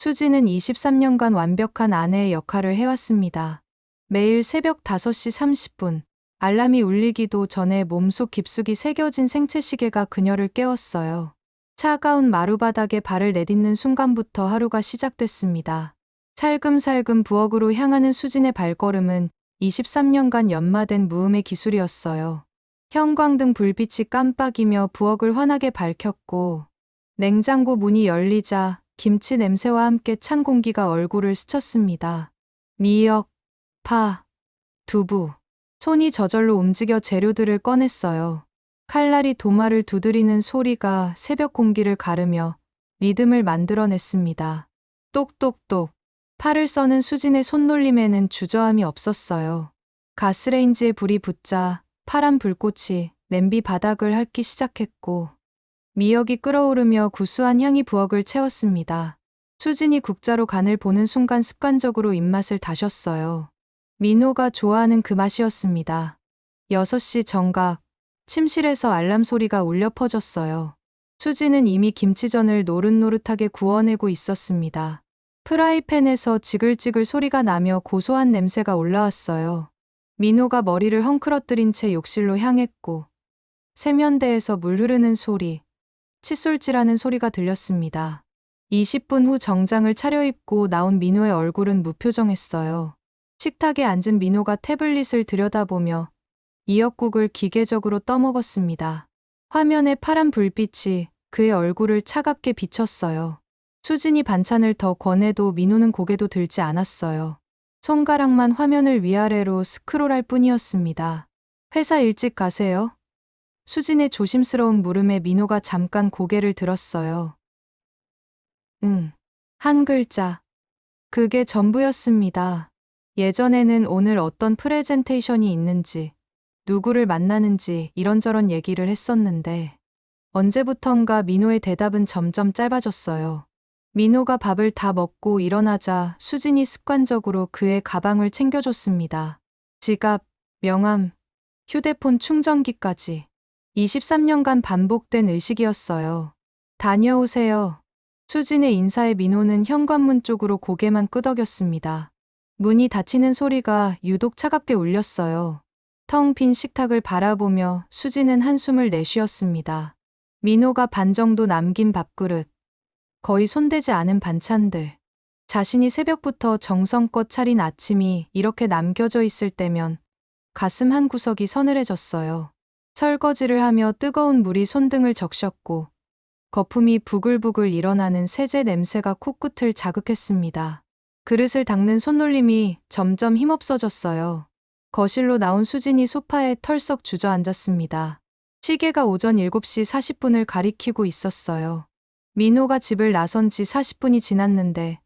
수지는 23년간 완벽한 아내의 역할을 해왔습니다. 매일 새벽 5시 30분, 알람이 울리기도 전에 몸속 깊숙이 새겨진 생체시계가 그녀를 깨웠어요. 차가운 마루바닥에 발을 내딛는 순간부터 하루가 시작됐습니다. 살금살금 부엌으로 향하는 수진의 발걸음은 23년간 연마된 무음의 기술이었어요. 형광등 불빛이 깜빡이며 부엌을 환하게 밝혔고, 냉장고 문이 열리자 김치 냄새와 함께 찬 공기가 얼굴을 스쳤습니다. 미역, 파, 두부. 손이 저절로 움직여 재료들을 꺼냈어요. 칼날이 도마를 두드리는 소리가 새벽 공기를 가르며 리듬을 만들어냈습니다. 똑똑똑. 팔을 써는 수진의 손놀림에는 주저함이 없었어요. 가스레인지에 불이 붙자 파란 불꽃이 냄비 바닥을 핥기 시작했고, 미역이 끓어오르며 구수한 향이 부엌을 채웠습니다. 수진이 국자로 간을 보는 순간 습관적으로 입맛을 다셨어요. 민호가 좋아하는 그 맛이었습니다. 6시 정각, 침실에서 알람 소리가 울려 퍼졌어요. 수지는 이미 김치전을 노릇노릇하게 구워내고 있었습니다. 프라이팬에서 지글지글 소리가 나며 고소한 냄새가 올라왔어요. 민호가 머리를 헝클어뜨린 채 욕실로 향했고, 세면대에서 물 흐르는 소리, 칫솔질하는 소리가 들렸습니다. 20분 후 정장을 차려입고 나온 민호의 얼굴은 무표정했어요. 식탁에 앉은 민호가 태블릿을 들여다보며 미역국을 기계적으로 떠먹었습니다. 화면에 파란 불빛이 그의 얼굴을 차갑게 비쳤어요. 수진이 반찬을 더 권해도 민호는 고개도 들지 않았어요. 손가락만 화면을 위아래로 스크롤할 뿐이었습니다. 회사 일찍 가세요? 수진의 조심스러운 물음에 민호가 잠깐 고개를 들었어요. 응. 한 글자. 그게 전부였습니다. 예전에는 오늘 어떤 프레젠테이션이 있는지, 누구를 만나는지 이런저런 얘기를 했었는데, 언제부턴가 민호의 대답은 점점 짧아졌어요. 민호가 밥을 다 먹고 일어나자 수진이 습관적으로 그의 가방을 챙겨줬습니다. 지갑, 명함, 휴대폰 충전기까지. 23년간 반복된 의식이었어요. 다녀오세요. 수진의 인사에 민호는 현관문 쪽으로 고개만 끄덕였습니다. 문이 닫히는 소리가 유독 차갑게 울렸어요. 텅 빈 식탁을 바라보며 수진은 한숨을 내쉬었습니다. 민호가 반 정도 남긴 밥그릇, 거의 손대지 않은 반찬들. 자신이 새벽부터 정성껏 차린 아침이 이렇게 남겨져 있을 때면 가슴 한 구석이 서늘해졌어요. 설거지를 하며 뜨거운 물이 손등을 적셨고, 거품이 부글부글 일어나는 세제 냄새가 코끝을 자극했습니다. 그릇을 닦는 손놀림이 점점 힘없어졌어요. 거실로 나온 수진이 소파에 털썩 주저앉았습니다. 시계가 오전 7시 40분을 가리키고 있었어요. 민호가 집을 나선 지 40분이 지났는데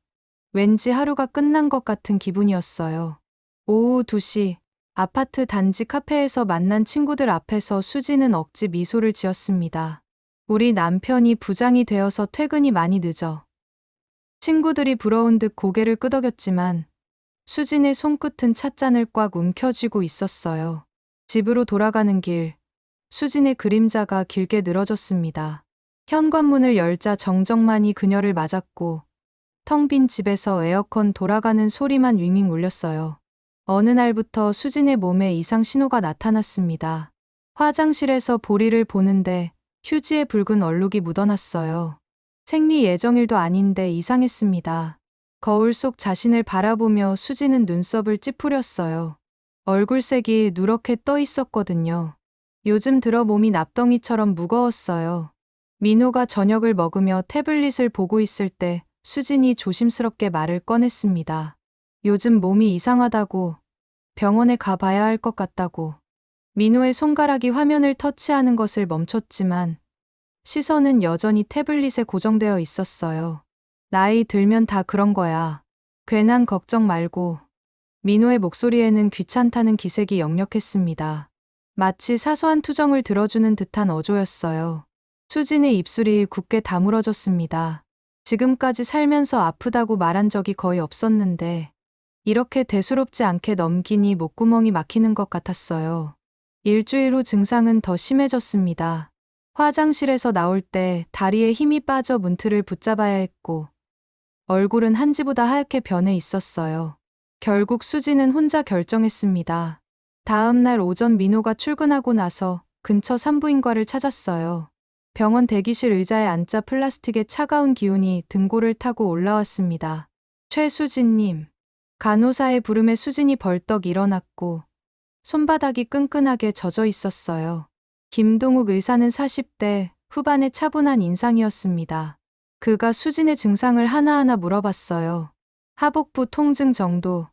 왠지 하루가 끝난 것 같은 기분이었어요. 오후 2시 아파트 단지 카페에서 만난 친구들 앞에서 수지는 억지 미소를 지었습니다. 우리 남편이 부장이 되어서 퇴근이 많이 늦어. 친구들이 부러운 듯 고개를 끄덕였지만 수진의 손끝은 찻잔을 꽉 움켜쥐고 있었어요. 집으로 돌아가는 길, 수진의 그림자가 길게 늘어졌습니다. 현관문을 열자 정정만이 그녀를 맞았고 텅 빈 집에서 에어컨 돌아가는 소리만 윙윙 울렸어요. 어느 날부터 수진의 몸에 이상 신호가 나타났습니다. 화장실에서 보리를 보는데 휴지에 붉은 얼룩이 묻어났어요. 생리 예정일도 아닌데 이상했습니다. 거울 속 자신을 바라보며 수진은 눈썹을 찌푸렸어요. 얼굴색이 누렇게 떠 있었거든요. 요즘 들어 몸이 납덩이처럼 무거웠어요. 민호가 저녁을 먹으며 태블릿을 보고 있을 때 수진이 조심스럽게 말을 꺼냈습니다. 요즘 몸이 이상하다고, 병원에 가봐야 할 것 같다고. 민호의 손가락이 화면을 터치하는 것을 멈췄지만 시선은 여전히 태블릿에 고정되어 있었어요. 나이 들면 다 그런 거야. 괜한 걱정 말고. 민호의 목소리에는 귀찮다는 기색이 역력했습니다. 마치 사소한 투정을 들어주는 듯한 어조였어요. 수진의 입술이 굳게 다물어졌습니다. 지금까지 살면서 아프다고 말한 적이 거의 없었는데 이렇게 대수롭지 않게 넘기니 목구멍이 막히는 것 같았어요. 일주일 후 증상은 더 심해졌습니다. 화장실에서 나올 때 다리에 힘이 빠져 문틀을 붙잡아야 했고 얼굴은 한지보다 하얗게 변해 있었어요. 결국 수지는 혼자 결정했습니다. 다음 날 오전 민호가 출근하고 나서 근처 산부인과를 찾았어요. 병원 대기실 의자에 앉자 플라스틱의 차가운 기운이 등골을 타고 올라왔습니다. 최수진님. 간호사의 부름에 수진이 벌떡 일어났고 손바닥이 끈끈하게 젖어 있었어요. 김동욱 의사는 40대 후반의 차분한 인상이었습니다. 그가 수진의 증상을 하나하나 물어봤어요. 하복부 통증 정도,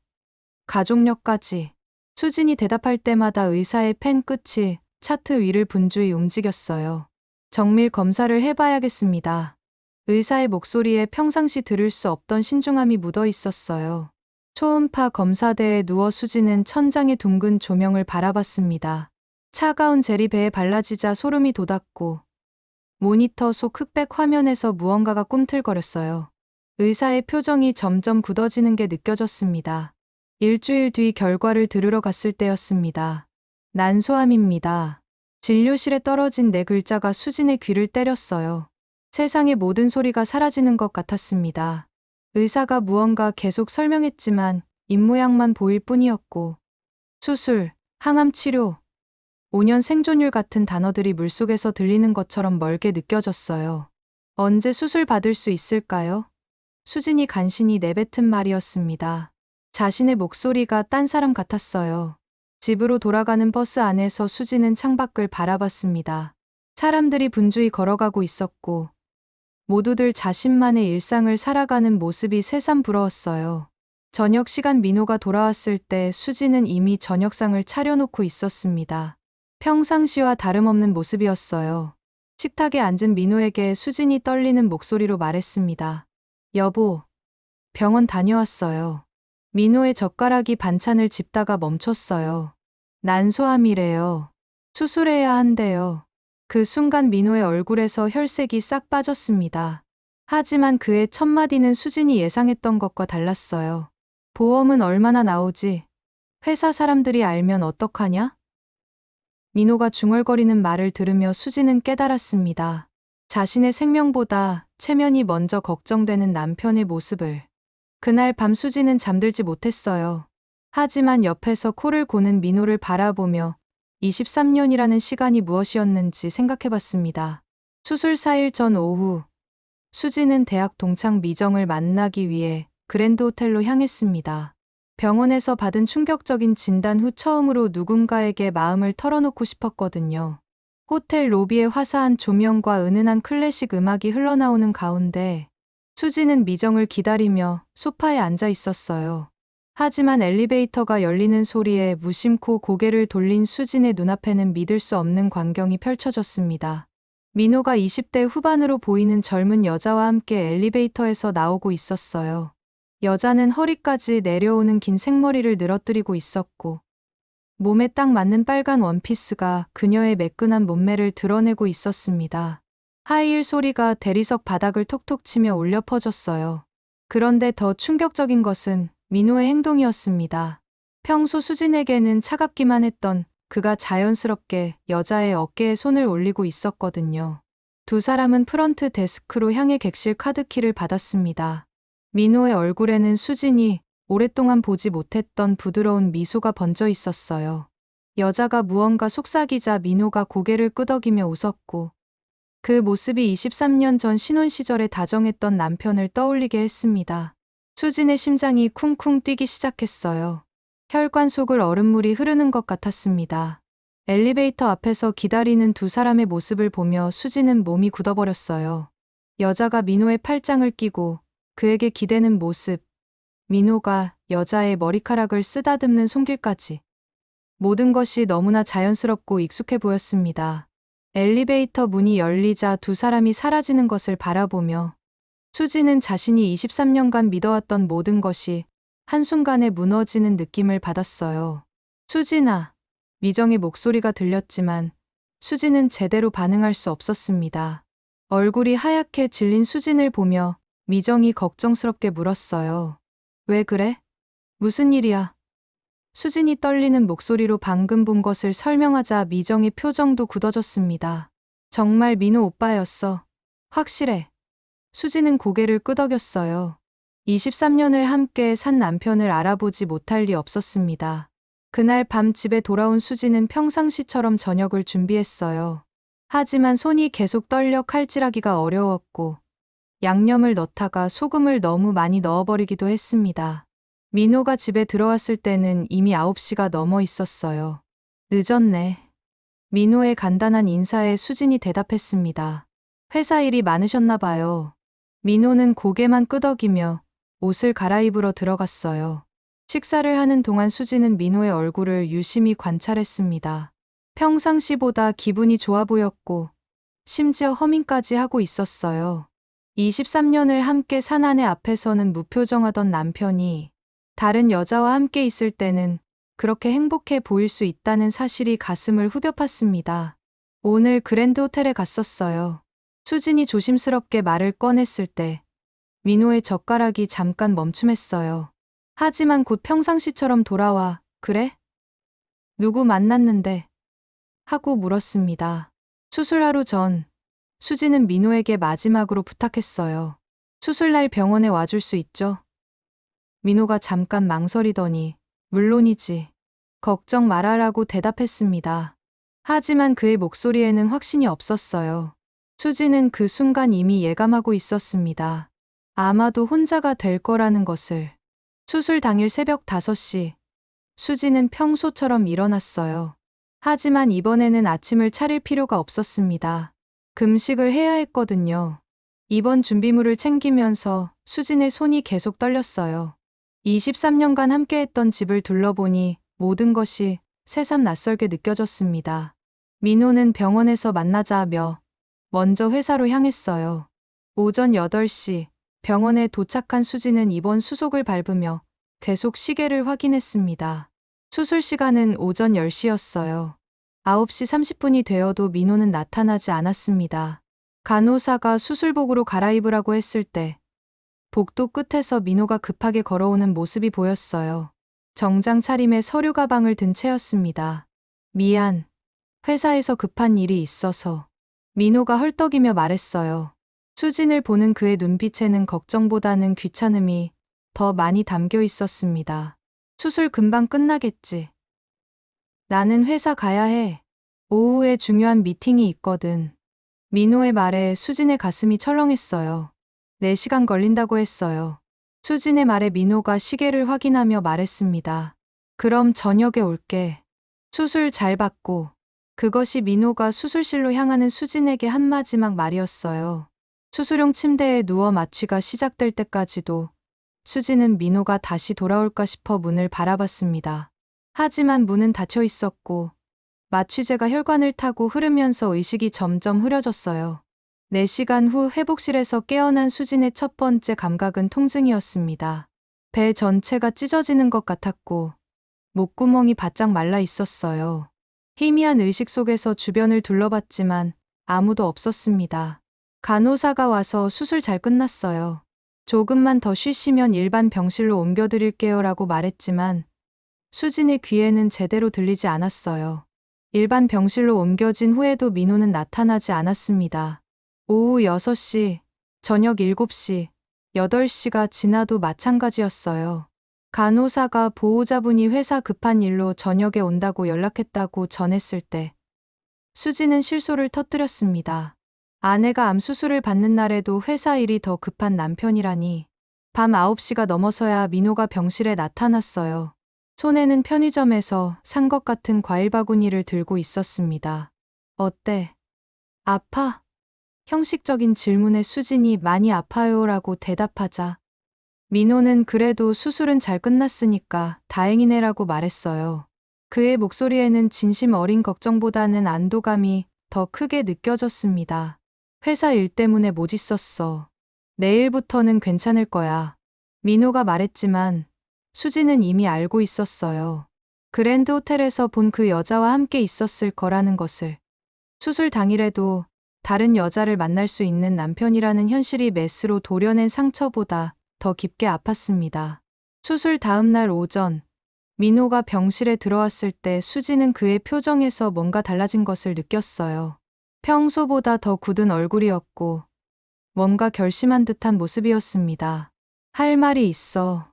가족력까지. 수진이 대답할 때마다 의사의 펜 끝이 차트 위를 분주히 움직였어요. 정밀 검사를 해봐야겠습니다. 의사의 목소리에 평상시 들을 수 없던 신중함이 묻어 있었어요. 초음파 검사대에 누워 수지는 천장의 둥근 조명을 바라봤습니다. 차가운 젤이 배에 발라지자 소름이 돋았고 모니터 속 흑백 화면에서 무언가가 꿈틀거렸어요. 의사의 표정이 점점 굳어지는 게 느껴졌습니다. 일주일 뒤 결과를 들으러 갔을 때였습니다. 난소암입니다. 진료실에 떨어진 네 글자가 수진의 귀를 때렸어요. 세상의 모든 소리가 사라지는 것 같았습니다. 의사가 무언가 계속 설명했지만 입모양만 보일 뿐이었고 수술, 항암 치료, 5년 생존율 같은 단어들이 물속에서 들리는 것처럼 멀게 느껴졌어요. 언제 수술 받을 수 있을까요? 수진이 간신히 내뱉은 말이었습니다. 자신의 목소리가 딴 사람 같았어요. 집으로 돌아가는 버스 안에서 수진은 창밖을 바라봤습니다. 사람들이 분주히 걸어가고 있었고 모두들 자신만의 일상을 살아가는 모습이 새삼 부러웠어요. 저녁 시간 민호가 돌아왔을 때 수진은 이미 저녁상을 차려놓고 있었습니다. 평상시와 다름없는 모습이었어요. 식탁에 앉은 민호에게 수진이 떨리는 목소리로 말했습니다. 여보, 병원 다녀왔어요. 민호의 젓가락이 반찬을 집다가 멈췄어요. 난소암이래요. 수술해야 한대요. 그 순간 민호의 얼굴에서 혈색이 싹 빠졌습니다. 하지만 그의 첫 마디는 수진이 예상했던 것과 달랐어요. 보험은 얼마나 나오지? 회사 사람들이 알면 어떡하냐? 민호가 중얼거리는 말을 들으며 수진은 깨달았습니다. 자신의 생명보다 체면이 먼저 걱정되는 남편의 모습을. 그날 밤 수진은 잠들지 못했어요. 하지만 옆에서 코를 고는 민호를 바라보며 23년이라는 시간이 무엇이었는지 생각해봤습니다. 수술 4일 전 오후, 수진은 대학 동창 미정을 만나기 위해 그랜드 호텔로 향했습니다. 병원에서 받은 충격적인 진단 후 처음으로 누군가에게 마음을 털어놓고 싶었거든요. 호텔 로비에 화사한 조명과 은은한 클래식 음악이 흘러나오는 가운데 수지는 미정을 기다리며 소파에 앉아 있었어요. 하지만 엘리베이터가 열리는 소리에 무심코 고개를 돌린 수진의 눈앞에는 믿을 수 없는 광경이 펼쳐졌습니다. 민호가 20대 후반으로 보이는 젊은 여자와 함께 엘리베이터에서 나오고 있었어요. 여자는 허리까지 내려오는 긴 생머리를 늘어뜨리고 있었고 몸에 딱 맞는 빨간 원피스가 그녀의 매끈한 몸매를 드러내고 있었습니다. 하이힐 소리가 대리석 바닥을 톡톡 치며 울려 퍼졌어요. 그런데 더 충격적인 것은 민호의 행동이었습니다. 평소 수진에게는 차갑기만 했던 그가 자연스럽게 여자의 어깨에 손을 올리고 있었거든요. 두 사람은 프런트 데스크로 향해 객실 카드키를 받았습니다. 민호의 얼굴에는 수진이 오랫동안 보지 못했던 부드러운 미소가 번져 있었어요. 여자가 무언가 속삭이자 민호가 고개를 끄덕이며 웃었고 그 모습이 23년 전 신혼 시절에 다정했던 남편을 떠올리게 했습니다. 수진의 심장이 쿵쿵 뛰기 시작했어요. 혈관 속을 얼음물이 흐르는 것 같았습니다. 엘리베이터 앞에서 기다리는 두 사람의 모습을 보며 수진은 몸이 굳어버렸어요. 여자가 민호의 팔짱을 끼고 그에게 기대는 모습, 민호가 여자의 머리카락을 쓰다듬는 손길까지. 모든 것이 너무나 자연스럽고 익숙해 보였습니다. 엘리베이터 문이 열리자 두 사람이 사라지는 것을 바라보며 수지는 자신이 23년간 믿어왔던 모든 것이 한순간에 무너지는 느낌을 받았어요. 수진아, 미정의 목소리가 들렸지만 수지는 제대로 반응할 수 없었습니다. 얼굴이 하얗게 질린 수진을 보며 미정이 걱정스럽게 물었어요. 왜 그래? 무슨 일이야? 수진이 떨리는 목소리로 방금 본 것을 설명하자 미정의 표정도 굳어졌습니다. 정말 민호 오빠였어. 확실해. 수진은 고개를 끄덕였어요. 23년을 함께 산 남편을 알아보지 못할 리 없었습니다. 그날 밤 집에 돌아온 수지는 평상시처럼 저녁을 준비했어요. 하지만 손이 계속 떨려 칼질하기가 어려웠고 양념을 넣다가 소금을 너무 많이 넣어버리기도 했습니다. 민호가 집에 들어왔을 때는 이미 9시가 넘어 있었어요. 늦었네. 민호의 간단한 인사에 수진이 대답했습니다. 회사 일이 많으셨나 봐요. 민호는 고개만 끄덕이며 옷을 갈아입으러 들어갔어요. 식사를 하는 동안 수지는 민호의 얼굴을 유심히 관찰했습니다. 평상시보다 기분이 좋아 보였고 심지어 허밍까지 하고 있었어요. 23년을 함께 산 아내 앞에서는 무표정하던 남편이 다른 여자와 함께 있을 때는 그렇게 행복해 보일 수 있다는 사실이 가슴을 후벼 팠습니다. 오늘 그랜드 호텔에 갔었어요. 수진이 조심스럽게 말을 꺼냈을 때 민호의 젓가락이 잠깐 멈춤했어요. 하지만 곧 평상시처럼 돌아와, 그래? 누구 만났는데? 하고 물었습니다. 수술 하루 전, 수지는 민호에게 마지막으로 부탁했어요. 수술날 병원에 와줄 수 있죠? 민호가 잠깐 망설이더니, 물론이지. 걱정 말아라고 대답했습니다. 하지만 그의 목소리에는 확신이 없었어요. 수지는 그 순간 이미 예감하고 있었습니다. 아마도 혼자가 될 거라는 것을. 수술 당일 새벽 5시, 수지는 평소처럼 일어났어요. 하지만 이번에는 아침을 차릴 필요가 없었습니다. 금식을 해야 했거든요. 이번 준비물을 챙기면서 수진의 손이 계속 떨렸어요. 23년간 함께했던 집을 둘러보니 모든 것이 새삼 낯설게 느껴졌습니다. 민호는 병원에서 만나자며 먼저 회사로 향했어요. 오전 8시 병원에 도착한 수지는 입원 수속을 밟으며 계속 시계를 확인했습니다. 수술 시간은 오전 10시였어요. 9시 30분이 되어도 민호는 나타나지 않았습니다. 간호사가 수술복으로 갈아입으라고 했을 때 복도 끝에서 민호가 급하게 걸어오는 모습이 보였어요. 정장 차림에 서류 가방을 든 채였습니다. 미안. 회사에서 급한 일이 있어서. 민호가 헐떡이며 말했어요. 수진을 보는 그의 눈빛에는 걱정보다는 귀찮음이 더 많이 담겨 있었습니다. 수술 금방 끝나겠지. 나는 회사 가야 해. 오후에 중요한 미팅이 있거든. 민호의 말에 수진의 가슴이 철렁했어요. 4시간 걸린다고 했어요. 수진의 말에 민호가 시계를 확인하며 말했습니다. 그럼 저녁에 올게. 수술 잘 받고. 그것이 민호가 수술실로 향하는 수진에게 한 마지막 말이었어요. 수술용 침대에 누워 마취가 시작될 때까지도 수진은 민호가 다시 돌아올까 싶어 문을 바라봤습니다. 하지만 문은 닫혀 있었고 마취제가 혈관을 타고 흐르면서 의식이 점점 흐려졌어요. 4시간 후 회복실에서 깨어난 수진의 첫 번째 감각은 통증이었습니다. 배 전체가 찢어지는 것 같았고 목구멍이 바짝 말라 있었어요. 희미한 의식 속에서 주변을 둘러봤지만 아무도 없었습니다. 간호사가 와서 수술 잘 끝났어요. 조금만 더 쉬시면 일반 병실로 옮겨드릴게요 라고 말했지만 수진의 귀에는 제대로 들리지 않았어요. 일반 병실로 옮겨진 후에도 민호는 나타나지 않았습니다. 오후 6시, 저녁 7시, 8시가 지나도 마찬가지였어요. 간호사가 보호자분이 회사 급한 일로 저녁에 온다고 연락했다고 전했을 때 수지는 실소를 터뜨렸습니다. 아내가 암 수술을 받는 날에도 회사 일이 더 급한 남편이라니. 밤 9시가 넘어서야 민호가 병실에 나타났어요. 손에는 편의점에서 산 것 같은 과일 바구니를 들고 있었습니다. 어때? 아파? 형식적인 질문에 수진이 많이 아파요 라고 대답하자 민호는 그래도 수술은 잘 끝났으니까 다행이네라고 말했어요. 그의 목소리에는 진심 어린 걱정보다는 안도감이 더 크게 느껴졌습니다. 회사 일 때문에 못 있었어. 내일부터는 괜찮을 거야. 민호가 말했지만 수지는 이미 알고 있었어요. 그랜드 호텔에서 본 그 여자와 함께 있었을 거라는 것을. 수술 당일에도 다른 여자를 만날 수 있는 남편이라는 현실이 메스로 도려낸 상처보다 더 깊게 아팠습니다. 수술 다음 날 오전, 민호가 병실에 들어왔을 때 수지는 그의 표정에서 뭔가 달라진 것을 느꼈어요. 평소보다 더 굳은 얼굴이었고 뭔가 결심한 듯한 모습이었습니다. 할 말이 있어.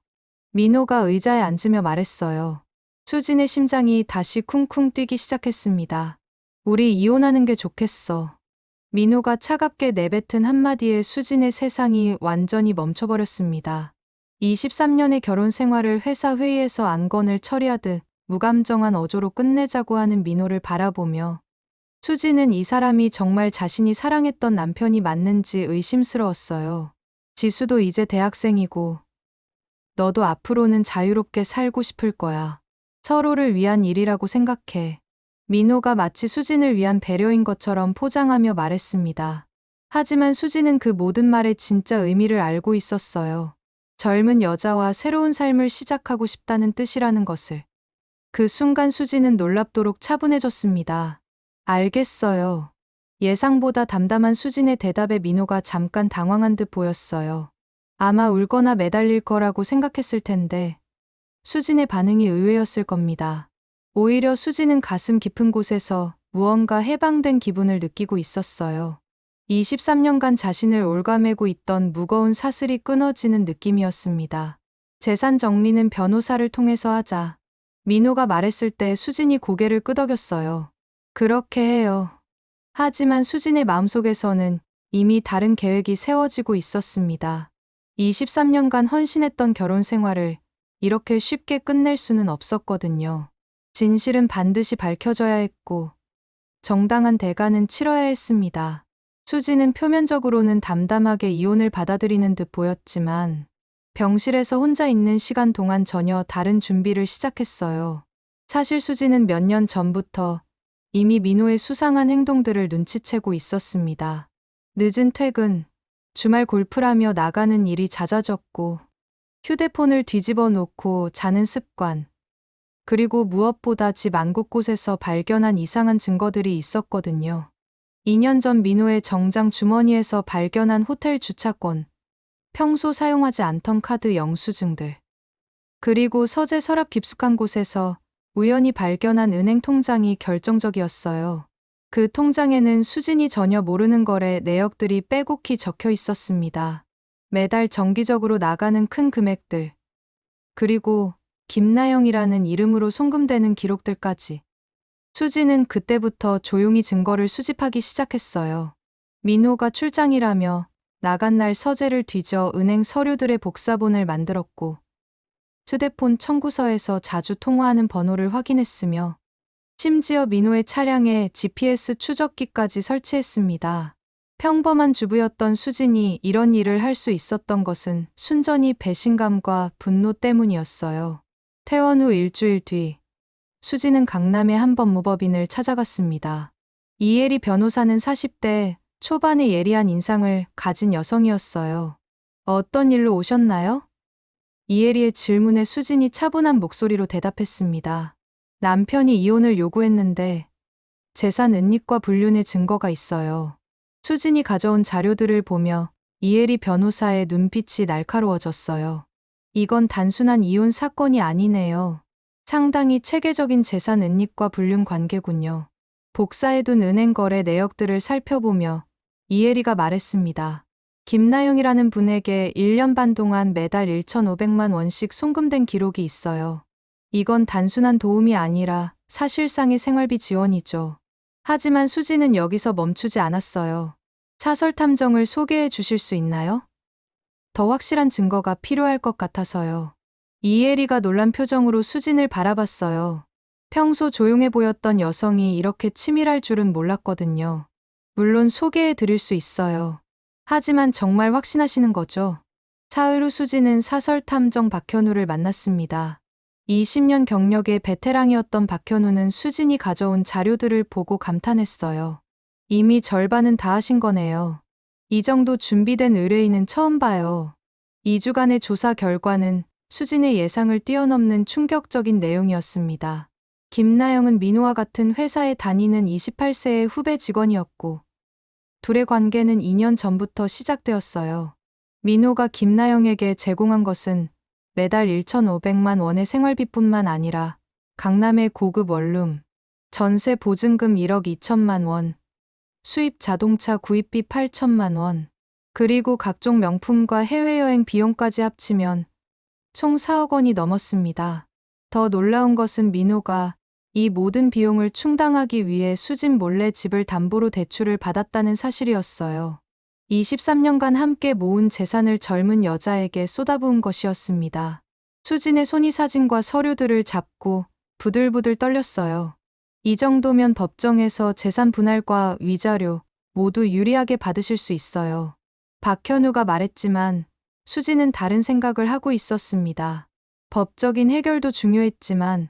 민호가 의자에 앉으며 말했어요. 수진의 심장이 다시 쿵쿵 뛰기 시작했습니다. 우리 이혼하는 게 좋겠어. 민호가 차갑게 내뱉은 한마디에 수진의 세상이 완전히 멈춰버렸습니다. 23년의 결혼 생활을 회사 회의에서 안건을 처리하듯 무감정한 어조로 끝내자고 하는 민호를 바라보며 수지는 이 사람이 정말 자신이 사랑했던 남편이 맞는지 의심스러웠어요. 지수도 이제 대학생이고 너도 앞으로는 자유롭게 살고 싶을 거야. 서로를 위한 일이라고 생각해. 민호가 마치 수진을 위한 배려인 것처럼 포장하며 말했습니다. 하지만 수진은 그 모든 말의 진짜 의미를 알고 있었어요. 젊은 여자와 새로운 삶을 시작하고 싶다는 뜻이라는 것을. 그 순간 수진은 놀랍도록 차분해졌습니다. 알겠어요. 예상보다 담담한 수진의 대답에 민호가 잠깐 당황한 듯 보였어요. 아마 울거나 매달릴 거라고 생각했을 텐데 수진의 반응이 의외였을 겁니다. 오히려 수진은 가슴 깊은 곳에서 무언가 해방된 기분을 느끼고 있었어요. 23년간 자신을 올가매고 있던 무거운 사슬이 끊어지는 느낌이었습니다. 재산 정리는 변호사를 통해서 하자. 민호가 말했을 때 수진이 고개를 끄덕였어요. 그렇게 해요. 하지만 수진의 마음속에서는 이미 다른 계획이 세워지고 있었습니다. 23년간 헌신했던 결혼 생활을 이렇게 쉽게 끝낼 수는 없었거든요. 진실은 반드시 밝혀져야 했고 정당한 대가는 치러야 했습니다. 수지는 표면적으로는 담담하게 이혼을 받아들이는 듯 보였지만 병실에서 혼자 있는 시간 동안 전혀 다른 준비를 시작했어요. 사실 수지는 몇 년 전부터 이미 민호의 수상한 행동들을 눈치채고 있었습니다. 늦은 퇴근, 주말 골프라며 나가는 일이 잦아졌고 휴대폰을 뒤집어 놓고 자는 습관, 그리고 무엇보다 집 안곳곳에서 발견한 이상한 증거들이 있었거든요. 2년 전 민호의 정장 주머니에서 발견한 호텔 주차권, 평소 사용하지 않던 카드 영수증들, 그리고 서재 서랍 깊숙한 곳에서 우연히 발견한 은행 통장이 결정적이었어요. 그 통장에는 수진이 전혀 모르는 거래 내역들이 빼곡히 적혀 있었습니다. 매달 정기적으로 나가는 큰 금액들, 그리고 김나영이라는 이름으로 송금되는 기록들까지. 수지는 그때부터 조용히 증거를 수집하기 시작했어요. 민호가 출장이라며 나간 날 서재를 뒤져 은행 서류들의 복사본을 만들었고 휴대폰 청구서에서 자주 통화하는 번호를 확인했으며 심지어 민호의 차량에 GPS 추적기까지 설치했습니다. 평범한 주부였던 수진이 이런 일을 할 수 있었던 것은 순전히 배신감과 분노 때문이었어요. 퇴원 후 일주일 뒤, 수진은 강남의 한 법무법인을 찾아갔습니다. 이혜리 변호사는 40대 초반의 예리한 인상을 가진 여성이었어요. 어떤 일로 오셨나요? 이혜리의 질문에 수진이 차분한 목소리로 대답했습니다. 남편이 이혼을 요구했는데 재산 은닉과 불륜의 증거가 있어요. 수진이 가져온 자료들을 보며 이혜리 변호사의 눈빛이 날카로워졌어요. 이건 단순한 이혼 사건이 아니네요. 상당히 체계적인 재산 은닉과 불륜 관계군요. 복사해둔 은행 거래 내역들을 살펴보며 이혜리가 말했습니다. 김나영이라는 분에게 1년 반 동안 매달 1,500만 원씩 송금된 기록이 있어요. 이건 단순한 도움이 아니라 사실상의 생활비 지원이죠. 하지만 수지는 여기서 멈추지 않았어요. 사설 탐정을 소개해 주실 수 있나요? 더 확실한 증거가 필요할 것 같아서요. 이혜리가 놀란 표정으로 수진을 바라봤어요. 평소 조용해 보였던 여성이 이렇게 치밀할 줄은 몰랐거든요. 물론 소개해 드릴 수 있어요. 하지만 정말 확신하시는 거죠? 사흘 후 수지는 사설 탐정 박현우를 만났습니다. 20년 경력의 베테랑이었던 박현우는 수진이 가져온 자료들을 보고 감탄했어요. 이미 절반은 다 하신 거네요. 이 정도 준비된 의뢰인은 처음 봐요. 2주간의 조사 결과는 수진의 예상을 뛰어넘는 충격적인 내용이었습니다. 김나영은 민호와 같은 회사에 다니는 28세의 후배 직원이었고 둘의 관계는 2년 전부터 시작되었어요. 민호가 김나영에게 제공한 것은 매달 1,500만 원의 생활비뿐만 아니라 강남의 고급 원룸, 전세 보증금 1억 2천만 원, 수입 자동차 구입비 8천만 원, 그리고 각종 명품과 해외여행 비용까지 합치면 총 4억 원이 넘었습니다. 더 놀라운 것은 민호가 이 모든 비용을 충당하기 위해 수진 몰래 집을 담보로 대출을 받았다는 사실이었어요. 23년간 함께 모은 재산을 젊은 여자에게 쏟아부은 것이었습니다. 수진의 손이 사진과 서류들을 잡고 부들부들 떨렸어요. 이 정도면 법정에서 재산 분할과 위자료 모두 유리하게 받으실 수 있어요. 박현우가 말했지만 수진은 다른 생각을 하고 있었습니다. 법적인 해결도 중요했지만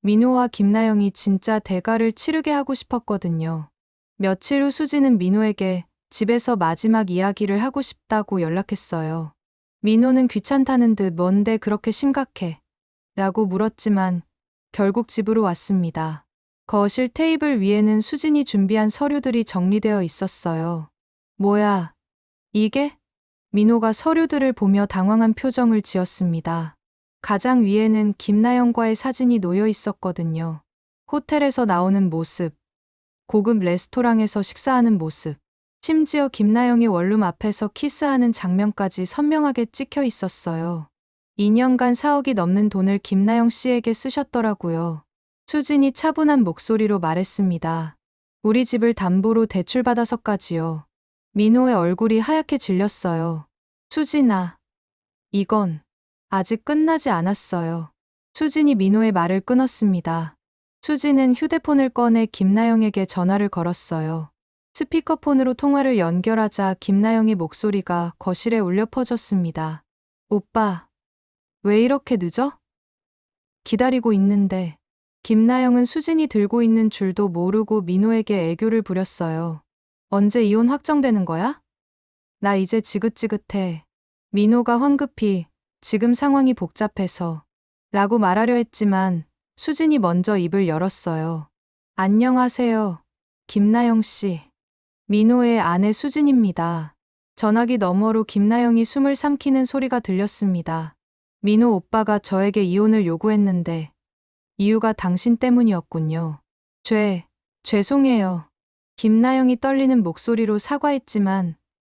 민호와 김나영이 진짜 대가를 치르게 하고 싶었거든요. 며칠 후 수진은 민호에게 집에서 마지막 이야기를 하고 싶다고 연락했어요. 민호는 귀찮다는 듯 뭔데 그렇게 심각해? 라고 물었지만 결국 집으로 왔습니다. 거실 테이블 위에는 수진이 준비한 서류들이 정리되어 있었어요. 뭐야, 이게? 민호가 서류들을 보며 당황한 표정을 지었습니다. 가장 위에는 김나영과의 사진이 놓여 있었거든요. 호텔에서 나오는 모습, 고급 레스토랑에서 식사하는 모습, 심지어 김나영이 원룸 앞에서 키스하는 장면까지 선명하게 찍혀 있었어요. 2년간 4억이 넘는 돈을 김나영 씨에게 쓰셨더라고요. 수진이 차분한 목소리로 말했습니다. 우리 집을 담보로 대출받아서까지요. 민호의 얼굴이 하얗게 질렸어요. 수진아, 이건 아직 끝나지 않았어요. 수진이 민호의 말을 끊었습니다. 수진은 휴대폰을 꺼내 김나영에게 전화를 걸었어요. 스피커폰으로 통화를 연결하자 김나영의 목소리가 거실에 울려 퍼졌습니다. 오빠, 왜 이렇게 늦어? 기다리고 있는데. 김나영은 수진이 들고 있는 줄도 모르고 민호에게 애교를 부렸어요. 언제 이혼 확정되는 거야? 나 이제 지긋지긋해. 민호가 황급히 지금 상황이 복잡해서 라고 말하려 했지만 수진이 먼저 입을 열었어요. 안녕하세요. 김나영 씨. 민호의 아내 수진입니다. 전화기 너머로 김나영이 숨을 삼키는 소리가 들렸습니다. 민호 오빠가 저에게 이혼을 요구했는데 이유가 당신 때문이었군요. 죄송해요. 김나영이 떨리는 목소리로 사과했지만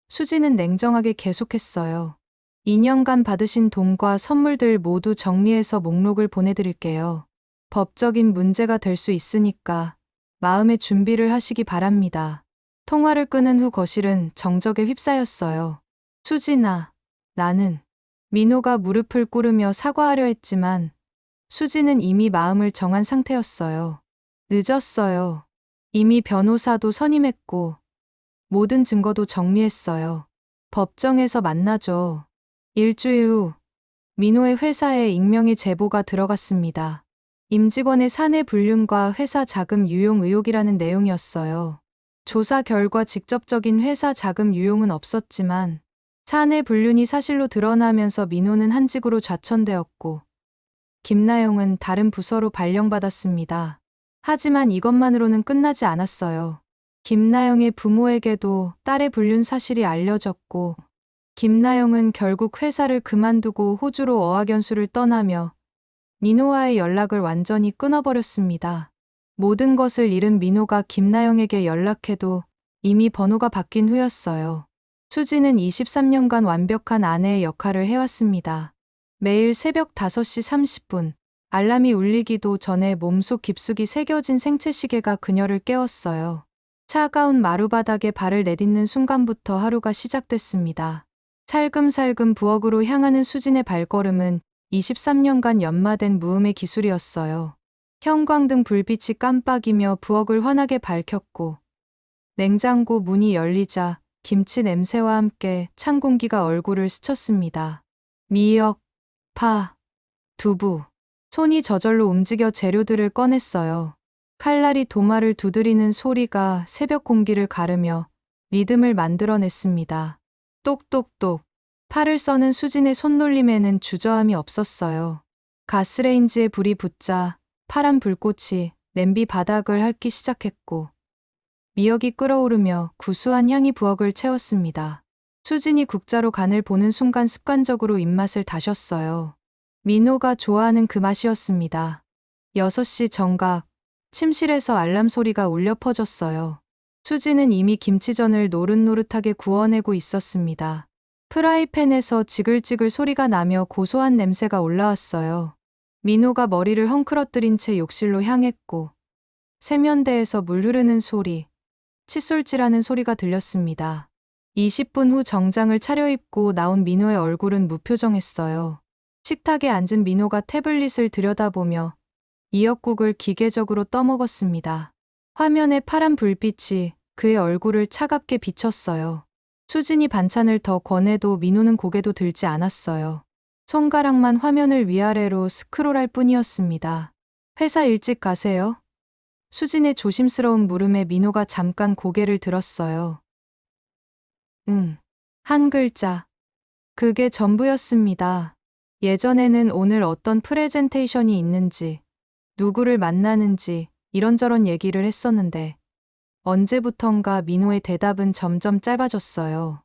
수진은 냉정하게 계속했어요. 2년간 받으신 돈과 선물들 모두 정리해서 목록을 보내드릴게요. 법적인 문제가 될 수 있으니까 마음의 준비를 하시기 바랍니다. 통화를 끊은 후 거실은 정적에 휩싸였어요. 수진아, 나는. 민호가 무릎을 꿇으며 사과하려 했지만 수진은 이미 마음을 정한 상태였어요. 늦었어요. 이미 변호사도 선임했고 모든 증거도 정리했어요. 법정에서 만나죠. 일주일 후 민호의 회사에 익명의 제보가 들어갔습니다. 임직원의 사내 불륜과 회사 자금 유용 의혹이라는 내용이었어요. 조사 결과 직접적인 회사 자금 유용은 없었지만 사내 불륜이 사실로 드러나면서 민호는 한직으로 좌천되었고 김나영은 다른 부서로 발령받았습니다. 하지만 이것만으로는 끝나지 않았어요. 김나영의 부모에게도 딸의 불륜 사실이 알려졌고 김나영은 결국 회사를 그만두고 호주로 어학연수를 떠나며 민호와의 연락을 완전히 끊어버렸습니다. 모든 것을 잃은 민호가 김나영에게 연락해도 이미 번호가 바뀐 후였어요. 수지는 23년간 완벽한 아내의 역할을 해왔습니다. 매일 새벽 5시 30분, 알람이 울리기도 전에 몸속 깊숙이 새겨진 생체시계가 그녀를 깨웠어요. 차가운 마루바닥에 발을 내딛는 순간부터 하루가 시작됐습니다. 살금살금 부엌으로 향하는 수진의 발걸음은 23년간 연마된 무음의 기술이었어요. 형광등 불빛이 깜빡이며 부엌을 환하게 밝혔고 냉장고 문이 열리자 김치 냄새와 함께 찬 공기가 얼굴을 스쳤습니다. 미역, 파, 두부. 손이 저절로 움직여 재료들을 꺼냈어요. 칼날이 도마를 두드리는 소리가 새벽 공기를 가르며 리듬을 만들어냈습니다. 똑똑똑. 팔을 써는 수진의 손놀림에는 주저함이 없었어요. 가스레인지에 불이 붙자 파란 불꽃이 냄비 바닥을 핥기 시작했고 미역이 끓어오르며 구수한 향이 부엌을 채웠습니다. 수진이 국자로 간을 보는 순간 습관적으로 입맛을 다셨어요. 민호가 좋아하는 그 맛이었습니다. 6시 정각, 침실에서 알람 소리가 울려 퍼졌어요. 수지는 이미 김치전을 노릇노릇하게 구워내고 있었습니다. 프라이팬에서 지글지글 소리가 나며 고소한 냄새가 올라왔어요. 민호가 머리를 헝클어뜨린 채 욕실로 향했고 세면대에서 물 흐르는 소리, 칫솔질하는 소리가 들렸습니다. 20분 후 정장을 차려입고 나온 민호의 얼굴은 무표정했어요. 식탁에 앉은 민호가 태블릿을 들여다보며 미역국을 기계적으로 떠먹었습니다. 화면에 파란 불빛이 그의 얼굴을 차갑게 비쳤어요. 수진이 반찬을 더 권해도 민호는 고개도 들지 않았어요. 손가락만 화면을 위아래로 스크롤할 뿐이었습니다. 회사 일찍 가세요? 수진의 조심스러운 물음에 민호가 잠깐 고개를 들었어요. 응. 한 글자. 그게 전부였습니다. 예전에는 오늘 어떤 프레젠테이션이 있는지, 누구를 만나는지 이런저런 얘기를 했었는데 언제부턴가 민호의 대답은 점점 짧아졌어요.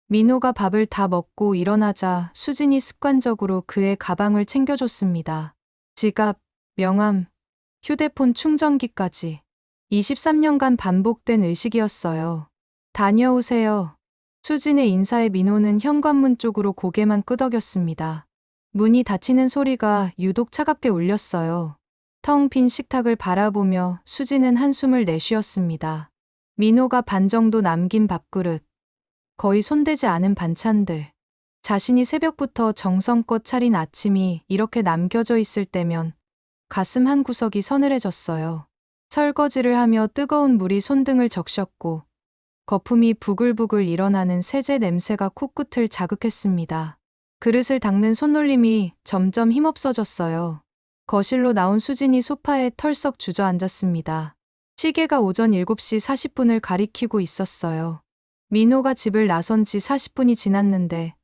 민호가 밥을 다 먹고 일어나자 수진이 습관적으로 그의 가방을 챙겨줬습니다. 지갑, 명함, 휴대폰 충전기까지. 23년간 반복된 의식이었어요. 다녀오세요. 수진의 인사에 민호는 현관문 쪽으로 고개만 끄덕였습니다. 문이 닫히는 소리가 유독 차갑게 울렸어요. 텅 빈 식탁을 바라보며 수진은 한숨을 내쉬었습니다. 민호가 반 정도 남긴 밥그릇, 거의 손대지 않은 반찬들, 자신이 새벽부터 정성껏 차린 아침이 이렇게 남겨져 있을 때면 가슴 한 구석이 서늘해졌어요. 설거지를 하며 뜨거운 물이 손등을 적셨고 거품이 부글부글 일어나는 세제 냄새가 코끝을 자극했습니다. 그릇을 닦는 손놀림이 점점 힘없어졌어요. 거실로 나온 수진이 소파에 털썩 주저앉았습니다. 시계가 오전 7시 40분을 가리키고 있었어요. 민호가 집을 나선 지 40분이 지났는데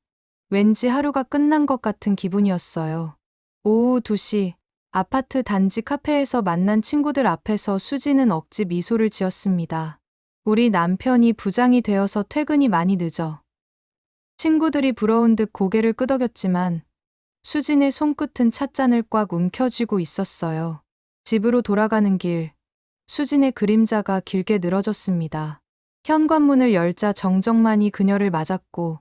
왠지 하루가 끝난 것 같은 기분이었어요. 오후 2시 아파트 단지 카페에서 만난 친구들 앞에서 수진은 억지 미소를 지었습니다. 우리 남편이 부장이 되어서 퇴근이 많이 늦어. 친구들이 부러운 듯 고개를 끄덕였지만 수진의 손끝은 찻잔을 꽉 움켜쥐고 있었어요. 집으로 돌아가는 길, 수진의 그림자가 길게 늘어졌습니다. 현관문을 열자 정정만이 그녀를 맞았고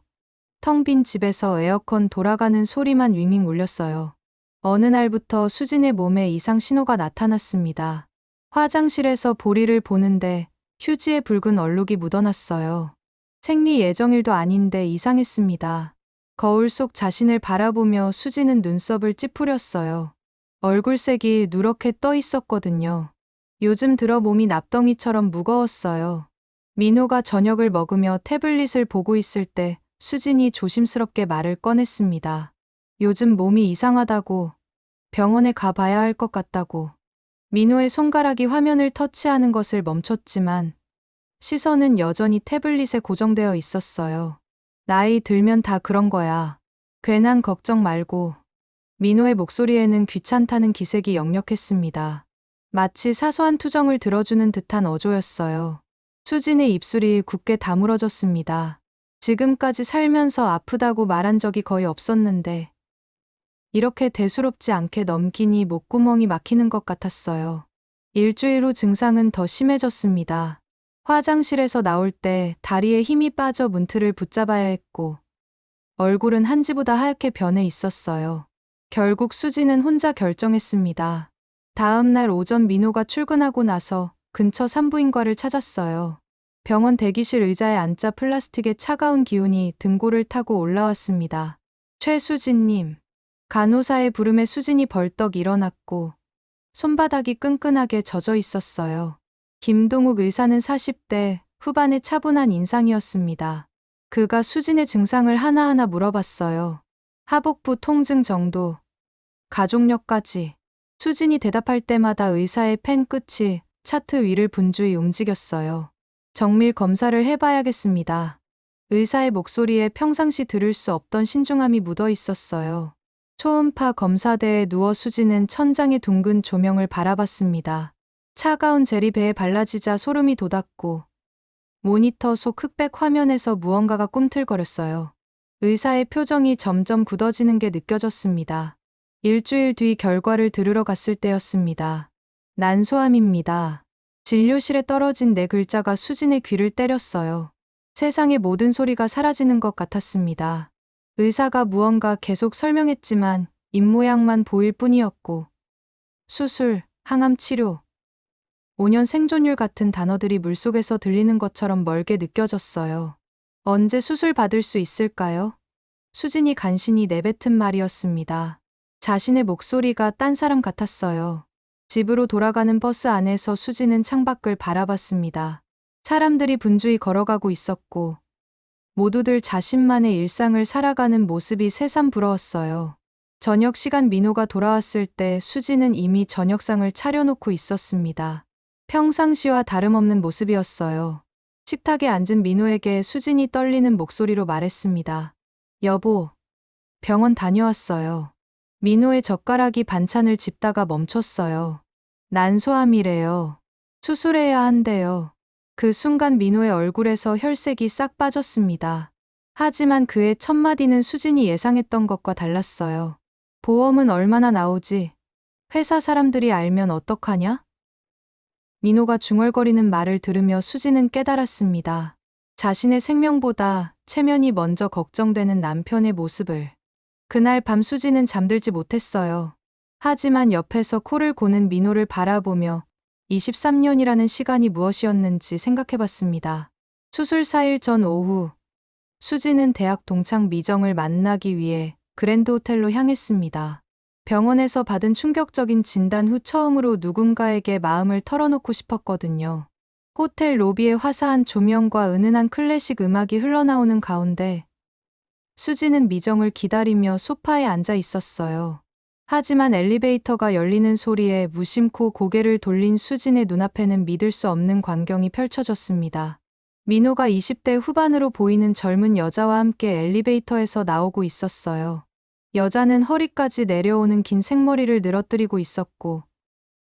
텅 빈 집에서 에어컨 돌아가는 소리만 윙윙 울렸어요. 어느 날부터 수진의 몸에 이상 신호가 나타났습니다. 화장실에서 보리를 보는데 휴지에 붉은 얼룩이 묻어났어요. 생리 예정일도 아닌데 이상했습니다. 거울 속 자신을 바라보며 수진은 눈썹을 찌푸렸어요. 얼굴색이 누렇게 떠 있었거든요. 요즘 들어 몸이 납덩이처럼 무거웠어요. 민호가 저녁을 먹으며 태블릿을 보고 있을 때 수진이 조심스럽게 말을 꺼냈습니다. 요즘 몸이 이상하다고, 병원에 가봐야 할 것 같다고. 민호의 손가락이 화면을 터치하는 것을 멈췄지만 시선은 여전히 태블릿에 고정되어 있었어요. 나이 들면 다 그런 거야. 괜한 걱정 말고. 민호의 목소리에는 귀찮다는 기색이 역력했습니다. 마치 사소한 투정을 들어주는 듯한 어조였어요. 수진의 입술이 굳게 다물어졌습니다. 지금까지 살면서 아프다고 말한 적이 거의 없었는데 이렇게 대수롭지 않게 넘기니 목구멍이 막히는 것 같았어요. 일주일 후 증상은 더 심해졌습니다. 화장실에서 나올 때 다리에 힘이 빠져 문틀을 붙잡아야 했고 얼굴은 한지보다 하얗게 변해 있었어요. 결국 수지는 혼자 결정했습니다. 다음 날 오전 민호가 출근하고 나서 근처 산부인과를 찾았어요. 병원 대기실 의자에 앉자 플라스틱의 차가운 기운이 등골을 타고 올라왔습니다. 최수진님. 간호사의 부름에 수진이 벌떡 일어났고 손바닥이 끈끈하게 젖어 있었어요. 김동욱 의사는 40대 후반의 차분한 인상이었습니다. 그가 수진의 증상을 하나하나 물어봤어요. 하복부 통증 정도, 가족력까지. 수진이 대답할 때마다 의사의 펜 끝이 차트 위를 분주히 움직였어요. 정밀 검사를 해봐야겠습니다. 의사의 목소리에 평상시 들을 수 없던 신중함이 묻어 있었어요. 초음파 검사대에 누워 수지는 천장의 둥근 조명을 바라봤습니다. 차가운 젤이 배에 발라지자 소름이 돋았고 모니터 속 흑백 화면에서 무언가가 꿈틀거렸어요. 의사의 표정이 점점 굳어지는 게 느껴졌습니다. 일주일 뒤 결과를 들으러 갔을 때였습니다. 난소암입니다. 진료실에 떨어진 네 글자가 수진의 귀를 때렸어요. 세상의 모든 소리가 사라지는 것 같았습니다. 의사가 무언가 계속 설명했지만 입모양만 보일 뿐이었고 수술, 항암 치료, 5년 생존율 같은 단어들이 물속에서 들리는 것처럼 멀게 느껴졌어요. 언제 수술 받을 수 있을까요? 수진이 간신히 내뱉은 말이었습니다. 자신의 목소리가 딴 사람 같았어요. 집으로 돌아가는 버스 안에서 수진은 창밖을 바라봤습니다. 사람들이 분주히 걸어가고 있었고 모두들 자신만의 일상을 살아가는 모습이 새삼 부러웠어요. 저녁 시간 민호가 돌아왔을 때 수진은 이미 저녁상을 차려놓고 있었습니다. 평상시와 다름없는 모습이었어요. 식탁에 앉은 민호에게 수진이 떨리는 목소리로 말했습니다. 여보, 병원 다녀왔어요. 민호의 젓가락이 반찬을 집다가 멈췄어요. 난소암이래요. 수술해야 한대요. 그 순간 민호의 얼굴에서 혈색이 싹 빠졌습니다. 하지만 그의 첫 마디는 수진이 예상했던 것과 달랐어요. 보험은 얼마나 나오지? 회사 사람들이 알면 어떡하냐? 민호가 중얼거리는 말을 들으며 수진은 깨달았습니다. 자신의 생명보다 체면이 먼저 걱정되는 남편의 모습을. 그날 밤 수진은 잠들지 못했어요. 하지만 옆에서 코를 고는 민호를 바라보며 23년이라는 시간이 무엇이었는지 생각해봤습니다. 수술 4일 전 오후, 수진은 대학 동창 미정을 만나기 위해 그랜드 호텔로 향했습니다. 병원에서 받은 충격적인 진단 후 처음으로 누군가에게 마음을 털어놓고 싶었거든요. 호텔 로비에 화사한 조명과 은은한 클래식 음악이 흘러나오는 가운데 수진은 미정을 기다리며 소파에 앉아 있었어요. 하지만 엘리베이터가 열리는 소리에 무심코 고개를 돌린 수진의 눈앞에는 믿을 수 없는 광경이 펼쳐졌습니다. 민호가 20대 후반으로 보이는 젊은 여자와 함께 엘리베이터에서 나오고 있었어요. 여자는 허리까지 내려오는 긴 생머리를 늘어뜨리고 있었고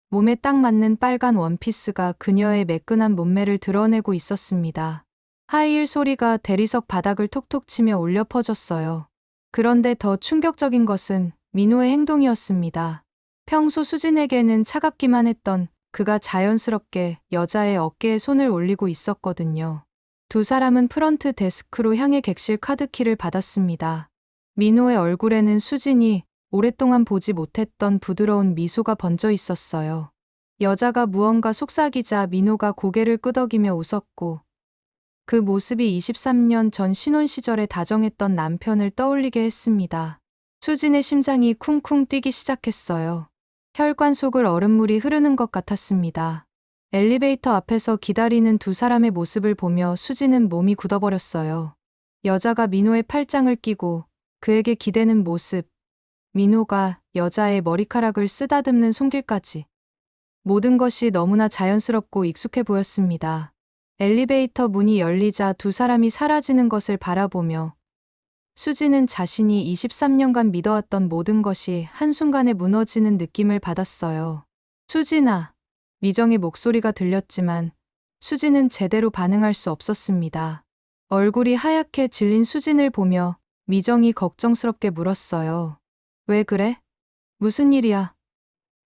몸에 딱 맞는 빨간 원피스가 그녀의 매끈한 몸매를 드러내고 있었습니다. 하이힐 소리가 대리석 바닥을 톡톡 치며 울려 퍼졌어요. 그런데 더 충격적인 것은 민호의 행동이었습니다. 평소 수진에게는 차갑기만 했던 그가 자연스럽게 여자의 어깨에 손을 올리고 있었거든요. 두 사람은 프런트 데스크로 향해 객실 카드키를 받았습니다. 민호의 얼굴에는 수진이 오랫동안 보지 못했던 부드러운 미소가 번져 있었어요. 여자가 무언가 속삭이자 민호가 고개를 끄덕이며 웃었고 그 모습이 23년 전 신혼 시절에 다정했던 남편을 떠올리게 했습니다. 수진의 심장이 쿵쿵 뛰기 시작했어요. 혈관 속을 얼음물이 흐르는 것 같았습니다. 엘리베이터 앞에서 기다리는 두 사람의 모습을 보며 수진은 몸이 굳어버렸어요. 여자가 민호의 팔짱을 끼고 그에게 기대는 모습, 민호가 여자의 머리카락을 쓰다듬는 손길까지. 모든 것이 너무나 자연스럽고 익숙해 보였습니다. 엘리베이터 문이 열리자 두 사람이 사라지는 것을 바라보며 수지는 자신이 23년간 믿어왔던 모든 것이 한순간에 무너지는 느낌을 받았어요. 수진아, 미정의 목소리가 들렸지만 수진은 제대로 반응할 수 없었습니다. 얼굴이 하얗게 질린 수진을 보며 미정이 걱정스럽게 물었어요. 왜 그래? 무슨 일이야?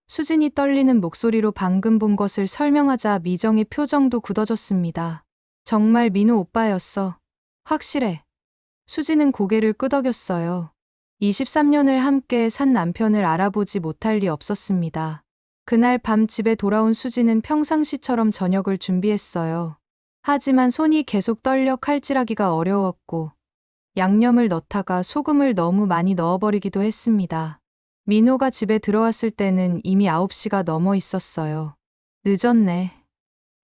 수진이 떨리는 목소리로 방금 본 것을 설명하자 미정의 표정도 굳어졌습니다. 정말 민호 오빠였어. 확실해. 수진은 고개를 끄덕였어요. 23년을 함께 산 남편을 알아보지 못할 리 없었습니다. 그날 밤 집에 돌아온 수진은 평상시처럼 저녁을 준비했어요. 하지만 손이 계속 떨려 칼질하기가 어려웠고 양념을 넣다가 소금을 너무 많이 넣어버리기도 했습니다. 민호가 집에 들어왔을 때는 이미 9시가 넘어 있었어요. 늦었네.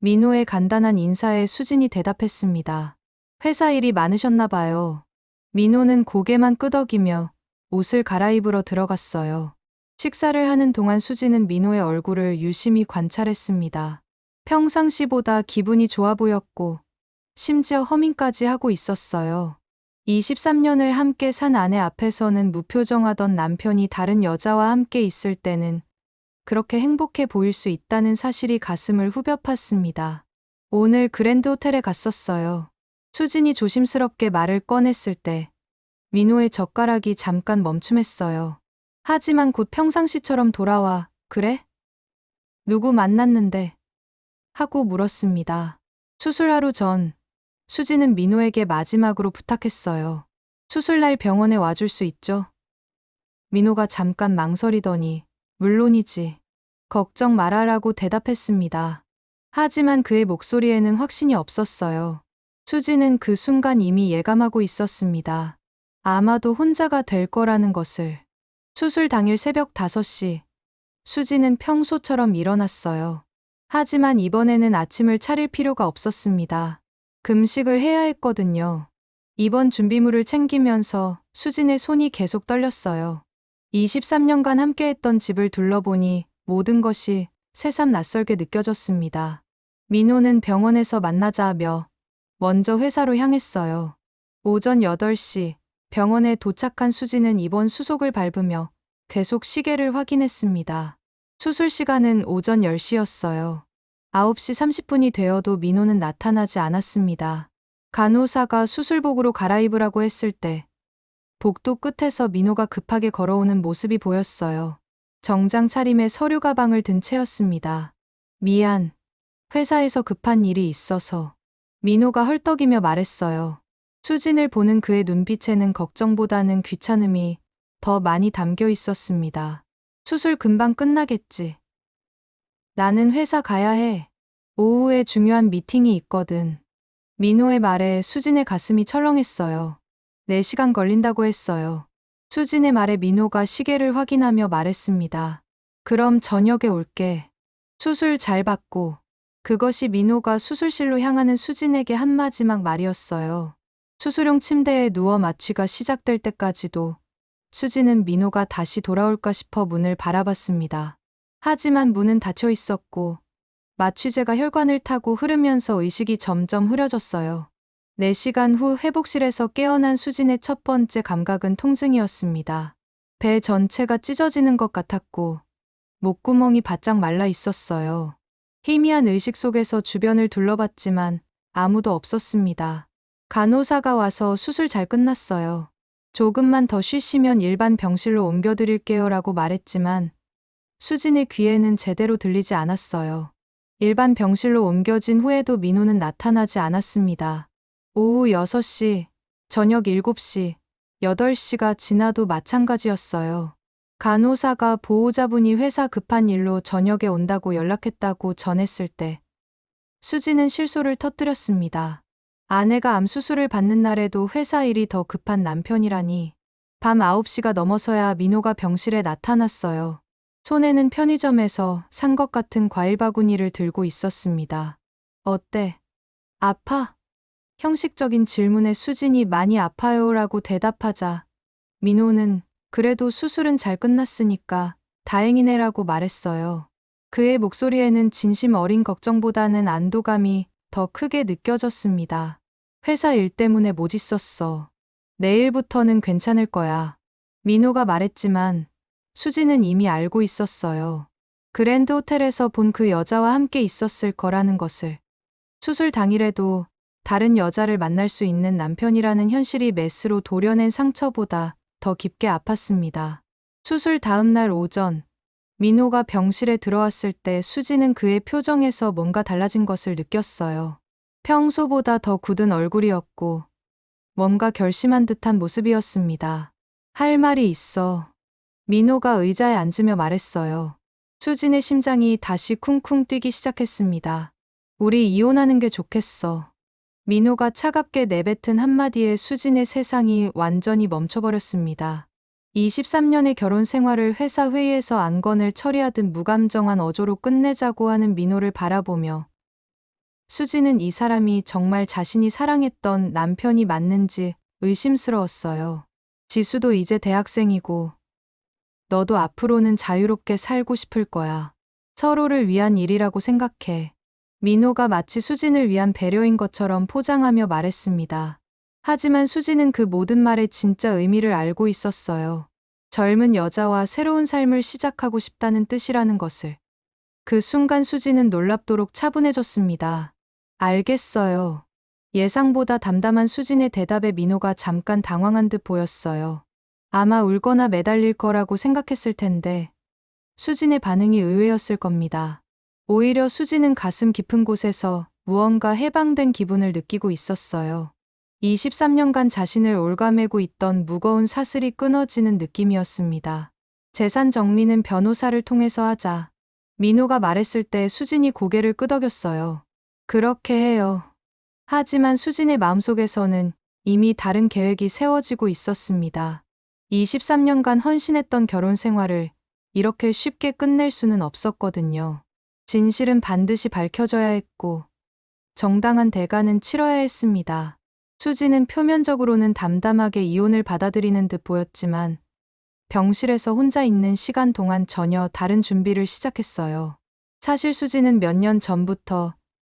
민호의 간단한 인사에 수진이 대답했습니다. 회사 일이 많으셨나 봐요. 민호는 고개만 끄덕이며 옷을 갈아입으러 들어갔어요. 식사를 하는 동안 수진은 민호의 얼굴을 유심히 관찰했습니다. 평상시보다 기분이 좋아 보였고 심지어 허밍까지 하고 있었어요. 23년을 함께 산 아내 앞에서는 무표정하던 남편이 다른 여자와 함께 있을 때는 그렇게 행복해 보일 수 있다는 사실이 가슴을 후벼 팠습니다. 오늘 그랜드 호텔에 갔었어요. 수진이 조심스럽게 말을 꺼냈을 때 민호의 젓가락이 잠깐 멈춤했어요. 하지만 곧 평상시처럼 돌아와. 그래? 누구 만났는데? 하고 물었습니다. 수술 하루 전 수지는 민호에게 마지막으로 부탁했어요. 수술날 병원에 와줄 수 있죠? 민호가 잠깐 망설이더니 물론이지. 걱정 말아라고 대답했습니다. 하지만 그의 목소리에는 확신이 없었어요. 수지는 그 순간 이미 예감하고 있었습니다. 아마도 혼자가 될 거라는 것을. 수술 당일 새벽 5시, 수지는 평소처럼 일어났어요. 하지만 이번에는 아침을 차릴 필요가 없었습니다. 금식을 해야 했거든요. 입원 준비물을 챙기면서 수진의 손이 계속 떨렸어요. 23년간 함께했던 집을 둘러보니 모든 것이 새삼 낯설게 느껴졌습니다. 민호는 병원에서 만나자며 먼저 회사로 향했어요. 오전 8시 병원에 도착한 수지는 입원 수속을 밟으며 계속 시계를 확인했습니다. 수술 시간은 오전 10시였어요. 9시 30분이 되어도 민호는 나타나지 않았습니다. 간호사가 수술복으로 갈아입으라고 했을 때 복도 끝에서 민호가 급하게 걸어오는 모습이 보였어요. 정장 차림에 서류 가방을 든 채였습니다. 미안. 회사에서 급한 일이 있어서. 민호가 헐떡이며 말했어요. 수진을 보는 그의 눈빛에는 걱정보다는 귀찮음이 더 많이 담겨 있었습니다. 수술 금방 끝나겠지. 나는 회사 가야 해. 오후에 중요한 미팅이 있거든. 민호의 말에 수진의 가슴이 철렁했어요. 4시간 걸린다고 했어요. 수진의 말에 민호가 시계를 확인하며 말했습니다. 그럼 저녁에 올게. 수술 잘 받고. 그것이 민호가 수술실로 향하는 수진에게 한 마지막 말이었어요. 수술용 침대에 누워 마취가 시작될 때까지도 수진은 민호가 다시 돌아올까 싶어 문을 바라봤습니다. 하지만 문은 닫혀 있었고 마취제가 혈관을 타고 흐르면서 의식이 점점 흐려졌어요. 4시간 후 회복실에서 깨어난 수진의 첫 번째 감각은 통증이었습니다. 배 전체가 찢어지는 것 같았고 목구멍이 바짝 말라 있었어요. 희미한 의식 속에서 주변을 둘러봤지만 아무도 없었습니다. 간호사가 와서 수술 잘 끝났어요. 조금만 더 쉬시면 일반 병실로 옮겨드릴게요 라고 말했지만 수진의 귀에는 제대로 들리지 않았어요. 일반 병실로 옮겨진 후에도 민호는 나타나지 않았습니다. 오후 6시, 저녁 7시, 8시가 지나도 마찬가지였어요. 간호사가 보호자분이 회사 급한 일로 저녁에 온다고 연락했다고 전했을 때 수지는 실소를 터뜨렸습니다. 아내가 암 수술을 받는 날에도 회사 일이 더 급한 남편이라니. 밤 9시가 넘어서야 민호가 병실에 나타났어요. 손에는 편의점에서 산 것 같은 과일 바구니를 들고 있었습니다. 어때? 아파? 형식적인 질문에 수진이 많이 아파요라고 대답하자 민호는 그래도 수술은 잘 끝났으니까 다행이네라고 말했어요. 그의 목소리에는 진심 어린 걱정보다는 안도감이 더 크게 느껴졌습니다. 회사 일 때문에 못 있었어. 내일부터는 괜찮을 거야. 민호가 말했지만 수지는 이미 알고 있었어요. 그랜드 호텔에서 본 그 여자와 함께 있었을 거라는 것을. 수술 당일에도 다른 여자를 만날 수 있는 남편이라는 현실이 메스로 도려낸 상처보다 더 깊게 아팠습니다. 수술 다음 날 오전, 민호가 병실에 들어왔을 때 수지는 그의 표정에서 뭔가 달라진 것을 느꼈어요. 평소보다 더 굳은 얼굴이었고 뭔가 결심한 듯한 모습이었습니다. 할 말이 있어. 민호가 의자에 앉으며 말했어요. 수진의 심장이 다시 쿵쿵 뛰기 시작했습니다. 우리 이혼하는 게 좋겠어. 민호가 차갑게 내뱉은 한마디에 수진의 세상이 완전히 멈춰버렸습니다. 23년의 결혼 생활을 회사 회의에서 안건을 처리하듯 무감정한 어조로 끝내자고 하는 민호를 바라보며 수지는 이 사람이 정말 자신이 사랑했던 남편이 맞는지 의심스러웠어요. 지수도 이제 대학생이고 너도 앞으로는 자유롭게 살고 싶을 거야. 서로를 위한 일이라고 생각해. 민호가 마치 수진을 위한 배려인 것처럼 포장하며 말했습니다. 하지만 수진은 그 모든 말의 진짜 의미를 알고 있었어요. 젊은 여자와 새로운 삶을 시작하고 싶다는 뜻이라는 것을. 그 순간 수진은 놀랍도록 차분해졌습니다. 알겠어요. 예상보다 담담한 수진의 대답에 민호가 잠깐 당황한 듯 보였어요. 아마 울거나 매달릴 거라고 생각했을 텐데 수진의 반응이 의외였을 겁니다. 오히려 수지는 가슴 깊은 곳에서 무언가 해방된 기분을 느끼고 있었어요. 23년간 자신을 옭아매고 있던 무거운 사슬이 끊어지는 느낌이었습니다. 재산 정리는 변호사를 통해서 하자. 민호가 말했을 때 수진이 고개를 끄덕였어요. 그렇게 해요. 하지만 수진의 마음속에서는 이미 다른 계획이 세워지고 있었습니다. 23년간 헌신했던 결혼 생활을 이렇게 쉽게 끝낼 수는 없었거든요. 진실은 반드시 밝혀져야 했고 정당한 대가는 치러야 했습니다. 수지는 표면적으로는 담담하게 이혼을 받아들이는 듯 보였지만 병실에서 혼자 있는 시간 동안 전혀 다른 준비를 시작했어요. 사실 수지는 몇 년 전부터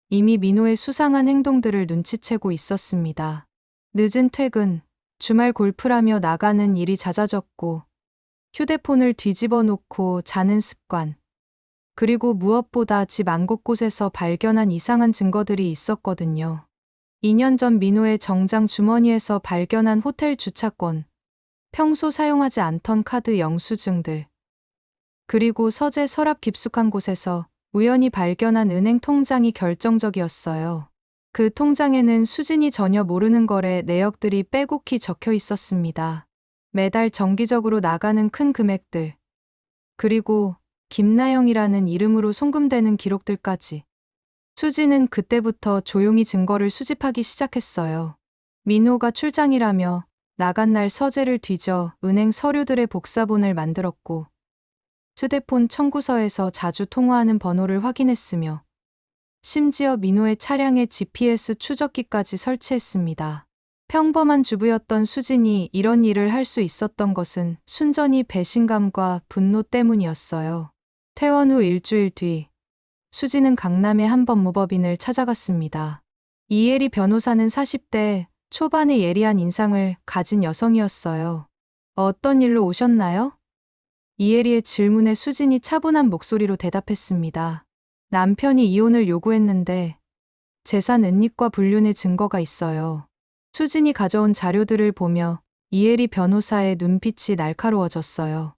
이미 민호의 수상한 행동들을 눈치채고 있었습니다. 늦은 퇴근, 주말 골프라며 나가는 일이 잦아졌고 휴대폰을 뒤집어 놓고 자는 습관, 그리고 무엇보다 집 안 곳곳에서 발견한 이상한 증거들이 있었거든요. 2년 전 민호의 정장 주머니에서 발견한 호텔 주차권, 평소 사용하지 않던 카드 영수증들, 그리고 서재 서랍 깊숙한 곳에서 우연히 발견한 은행 통장이 결정적이었어요. 그 통장에는 수진이 전혀 모르는 거래 내역들이 빼곡히 적혀 있었습니다. 매달 정기적으로 나가는 큰 금액들, 그리고 김나영이라는 이름으로 송금되는 기록들까지. 수지는 그때부터 조용히 증거를 수집하기 시작했어요. 민호가 출장이라며 나간 날 서재를 뒤져 은행 서류들의 복사본을 만들었고 휴대폰 청구서에서 자주 통화하는 번호를 확인했으며 심지어 민호의 차량에 GPS 추적기까지 설치했습니다. 평범한 주부였던 수진이 이런 일을 할 수 있었던 것은 순전히 배신감과 분노 때문이었어요. 퇴원 후 일주일 뒤 수지는 강남의 한 법무법인을 찾아갔습니다. 이혜리 변호사는 40대 초반의 예리한 인상을 가진 여성이었어요. 어떤 일로 오셨나요? 이혜리의 질문에 수진이 차분한 목소리로 대답했습니다. 남편이 이혼을 요구했는데 재산 은닉과 불륜의 증거가 있어요. 수진이 가져온 자료들을 보며 이혜리 변호사의 눈빛이 날카로워졌어요.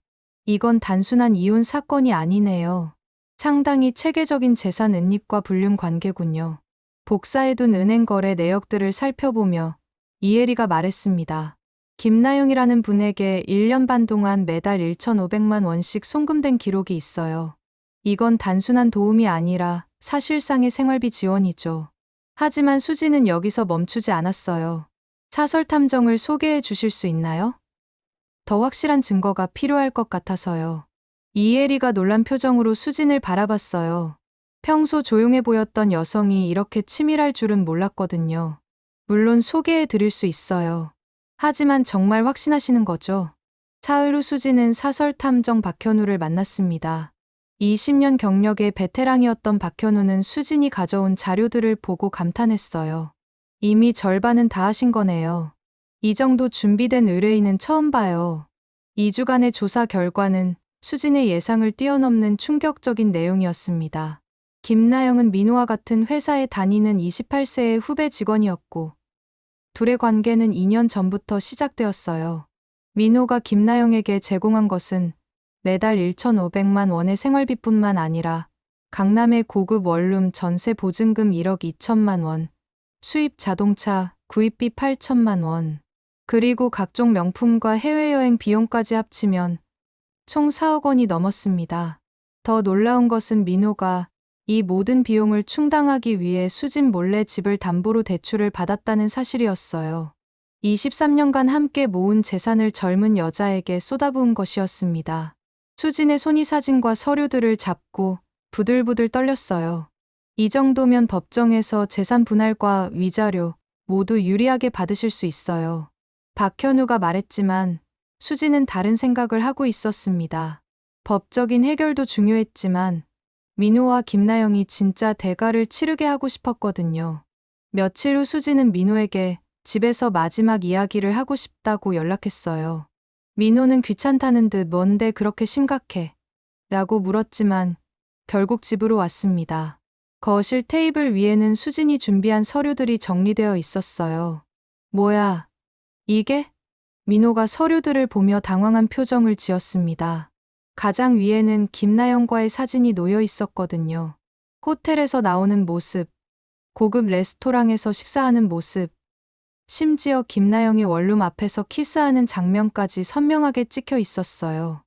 이건 단순한 이혼 사건이 아니네요. 상당히 체계적인 재산 은닉과 불륜 관계군요. 복사해둔 은행 거래 내역들을 살펴보며 이혜리가 말했습니다. 김나영이라는 분에게 1년 반 동안 매달 1,500만 원씩 송금된 기록이 있어요. 이건 단순한 도움이 아니라 사실상의 생활비 지원이죠. 하지만 수지는 여기서 멈추지 않았어요. 사설 탐정을 소개해 주실 수 있나요? 더 확실한 증거가 필요할 것 같아서요. 이혜리가 놀란 표정으로 수진을 바라봤어요. 평소 조용해 보였던 여성이 이렇게 치밀할 줄은 몰랐거든요. 물론 소개해 드릴 수 있어요. 하지만 정말 확신하시는 거죠? 사흘 후 수지는 사설 탐정 박현우를 만났습니다. 20년 경력의 베테랑이었던 박현우는 수진이 가져온 자료들을 보고 감탄했어요. 이미 절반은 다 하신 거네요. 이 정도 준비된 의뢰인은 처음 봐요. 2주간의 조사 결과는 수진의 예상을 뛰어넘는 충격적인 내용이었습니다. 김나영은 민호와 같은 회사에 다니는 28세의 후배 직원이었고 둘의 관계는 2년 전부터 시작되었어요. 민호가 김나영에게 제공한 것은 매달 1,500만 원의 생활비뿐만 아니라 강남의 고급 원룸 전세 보증금 1억 2천만 원, 수입 자동차 구입비 8천만 원, 그리고 각종 명품과 해외여행 비용까지 합치면 총 4억 원이 넘었습니다. 더 놀라운 것은 민호가 이 모든 비용을 충당하기 위해 수진 몰래 집을 담보로 대출을 받았다는 사실이었어요. 23년간 함께 모은 재산을 젊은 여자에게 쏟아부은 것이었습니다. 수진의 손이 사진과 서류들을 잡고 부들부들 떨렸어요. 이 정도면 법정에서 재산 분할과 위자료 모두 유리하게 받으실 수 있어요. 박현우가 말했지만 수지는 다른 생각을 하고 있었습니다. 법적인 해결도 중요했지만 민호와 김나영이 진짜 대가를 치르게 하고 싶었거든요. 며칠 후 수지는 민호에게 집에서 마지막 이야기를 하고 싶다고 연락했어요. 민호는 귀찮다는 듯 뭔데 그렇게 심각해? 라고 물었지만 결국 집으로 왔습니다. 거실 테이블 위에는 수진이 준비한 서류들이 정리되어 있었어요. 뭐야? 이게? 민호가 서류들을 보며 당황한 표정을 지었습니다. 가장 위에는 김나영과의 사진이 놓여 있었거든요. 호텔에서 나오는 모습, 고급 레스토랑에서 식사하는 모습, 심지어 김나영이 원룸 앞에서 키스하는 장면까지 선명하게 찍혀 있었어요.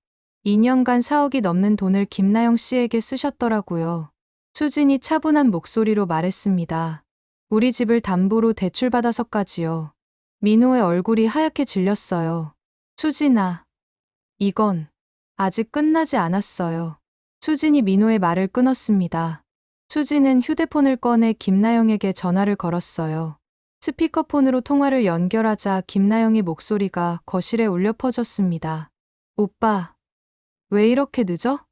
2년간 4억이 넘는 돈을 김나영 씨에게 쓰셨더라고요. 수진이 차분한 목소리로 말했습니다. 우리 집을 담보로 대출받아서까지요. 민호의 얼굴이 하얗게 질렸어요. 수진아, 이건 아직 끝나지 않았어요. 수진이 민호의 말을 끊었습니다. 수진은 휴대폰을 꺼내 김나영에게 전화를 걸었어요. 스피커폰으로 통화를 연결하자 김나영의 목소리가 거실에 울려 퍼졌습니다. 오빠, 왜 이렇게 늦어?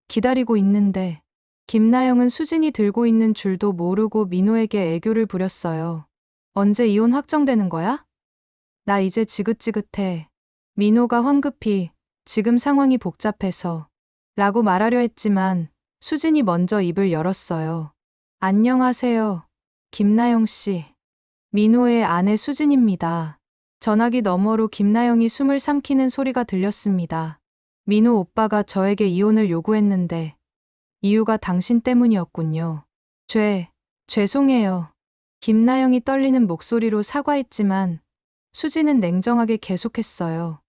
기다리고 있는데. 김나영은 수진이 들고 있는 줄도 모르고 민호에게 애교를 부렸어요. 언제 이혼 확정되는 거야? 나 이제 지긋지긋해. 민호가 황급히 지금 상황이 복잡해서 라고 말하려 했지만 수진이 먼저 입을 열었어요. 안녕하세요. 김나영 씨. 민호의 아내 수진입니다. 전화기 너머로 김나영이 숨을 삼키는 소리가 들렸습니다. 민호 오빠가 저에게 이혼을 요구했는데 이유가 당신 때문이었군요. 죄송해요. 김나영이 떨리는 목소리로 사과했지만 수진은 냉정하게 계속했어요.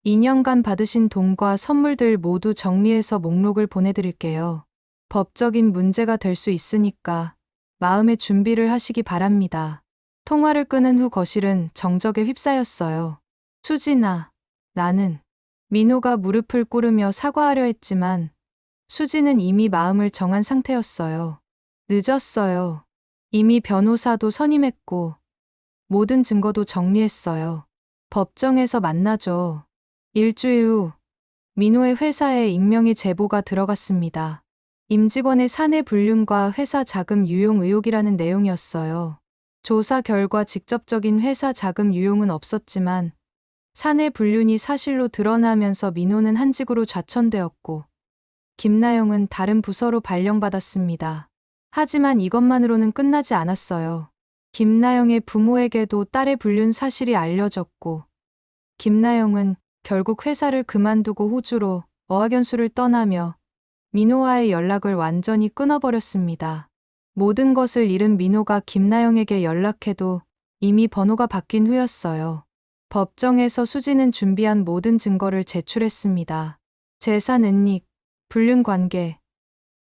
2년간 받으신 돈과 선물들 모두 정리해서 목록을 보내드릴게요. 법적인 문제가 될 수 있으니까 마음의 준비를 하시기 바랍니다. 통화를 끊은 후 거실은 정적에 휩싸였어요. 수진아, 나는. 민호가 무릎을 꿇으며 사과하려 했지만 수진은 이미 마음을 정한 상태였어요. 늦었어요. 이미 변호사도 선임했고 모든 증거도 정리했어요. 법정에서 만나죠. 일주일 후 민호의 회사에 익명의 제보가 들어갔습니다. 임직원의 사내 불륜과 회사 자금 유용 의혹이라는 내용이었어요. 조사 결과 직접적인 회사 자금 유용은 없었지만 사내 불륜이 사실로 드러나면서 민호는 한직으로 좌천되었고 김나영은 다른 부서로 발령받았습니다. 하지만 이것만으로는 끝나지 않았어요. 김나영의 부모에게도 딸의 불륜 사실이 알려졌고 김나영은 결국 회사를 그만두고 호주로 어학연수를 떠나며 민호와의 연락을 완전히 끊어버렸습니다. 모든 것을 잃은 민호가 김나영에게 연락해도 이미 번호가 바뀐 후였어요. 법정에서 수진은 준비한 모든 증거를 제출했습니다. 재산 은닉, 불륜 관계,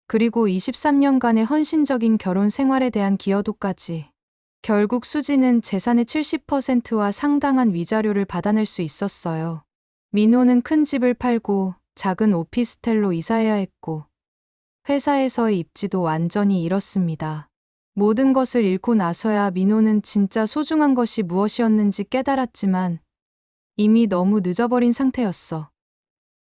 그리고 23년간의 헌신적인 결혼 생활에 대한 기여도까지. 결국 수진은 재산의 70%와 상당한 위자료를 받아낼 수 있었어요. 민호는 큰 집을 팔고 작은 오피스텔로 이사해야 했고 회사에서의 입지도 완전히 잃었습니다. 모든 것을 잃고 나서야 민호는 진짜 소중한 것이 무엇이었는지 깨달았지만 이미 너무 늦어버린 상태였어.